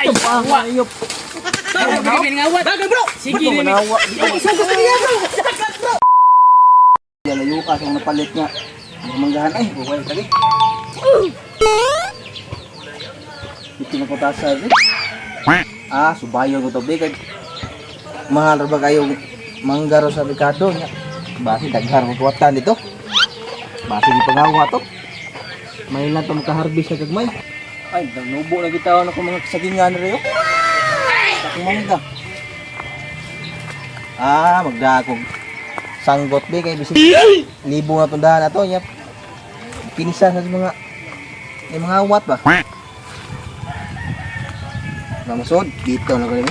Ay, ayop. Bagal bro. Sige, Manawa. Isang gusto niya bro. Dagat bro. Layo ka kung napalit nga. Manggahan ay, buhay tali. Ito na ko tasa eh. Subayo ko to bigay. Mahal ra ba kayo manggaro sa Ricardo nya. Basi daghan mo tuwatan dito. Basi di pangawa to. May lang to makaharbis sa gagmay. Ay, nubo na kita ako mga kasagingan rin yun. Sakong mangga. Magdakog. Sanggot be kay bisig. Libo na tundahan na to. Yap. Pinisa sa mga yung mga awat ba? Mamasod. Dito na ko rin.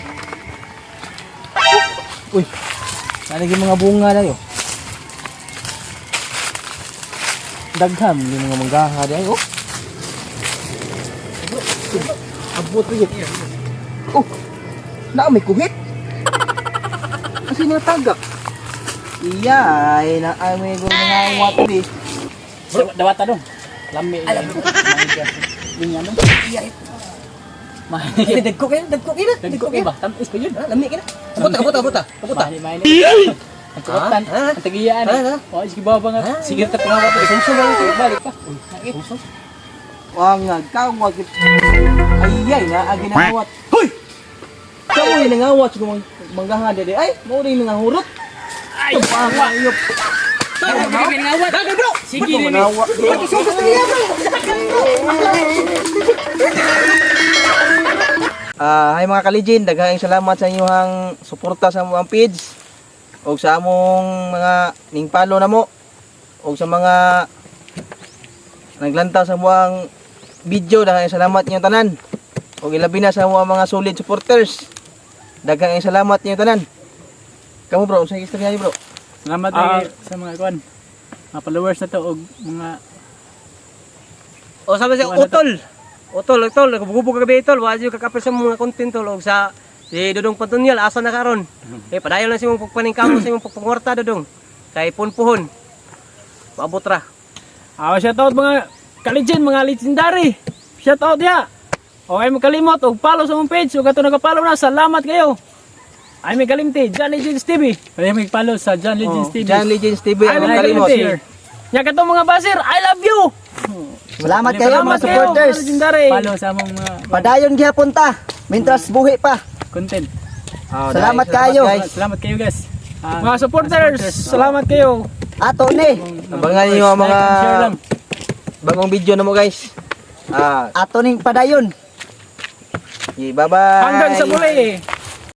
Uy. Sana yung mga bunga na yun. Dagham yung mga manggaha di ay oh. Abot rin. Oh. May kuhit. Kasi mga tagak. Iyay na ay may mga awat di. Bro, dawata dong. Lami. Linya dong. Iyay. Ini dagkok ini. Dagko ba? Tamis pa yun. Lami kina. Kabuta. Mahal. Ang kutan, ang tagiyaan. O, sige baba nga. Sige, tapos nga pa. Sumsum lang ito. Balik pa. Wang nagkawat. Ayay na agi nangawat. Hoy! Kamu yung nangawat sa manggaha dede. Ay, mo rin nangahurot. Ay, ayop. Bagal bro. sige, Manawa. Isang gusto niya bro. Hi mga kalijin, daghang salamat sa inyong suporta sa among page o sa among mga ningpalo namo o sa mga naglantaw sa among video. Daghang salamat niyo tanan o ilabi na sa among mga solid supporters. Daghang salamat niyo tanan. Kamu bro, sa istorya niyo bro. Salamat sa mga kuan. Mga followers na to o mga O sabi siya utol, gubugubog ka ba itol, wala yung kakapil sa mga content tol, o sa si Dodong Pantunyal, asa na karon. Padayon lang si mong pagpaningkamo sa imong pagpangwarta Dodong, kay punpuhon, paabot ra. shoutout mga kaligin, mga legendary. Shoutout ya. Okay mo kalimot og follow sa mong page ug ato nagapollow na. Salamat kayo. Ay may kalimti, John Legends TV. Kaya may follow sa John Legends TV. John Legends TV Ay, ang may kalimot. kalimti. Nya kato mga basir, I love you. Salamat kayo mga supporters. Mga legendary. Follow sa among mga Padayon gyapon ta. Mintras buhi pa. content. Salamat kayo. Salamat kayo guys. Mga supporters, salamat kayo. Ato ni. Abangan niyo ang mga Share lang. bagong video na mo guys. Ato ning padayon. Bye-bye. Hanggang sa muli.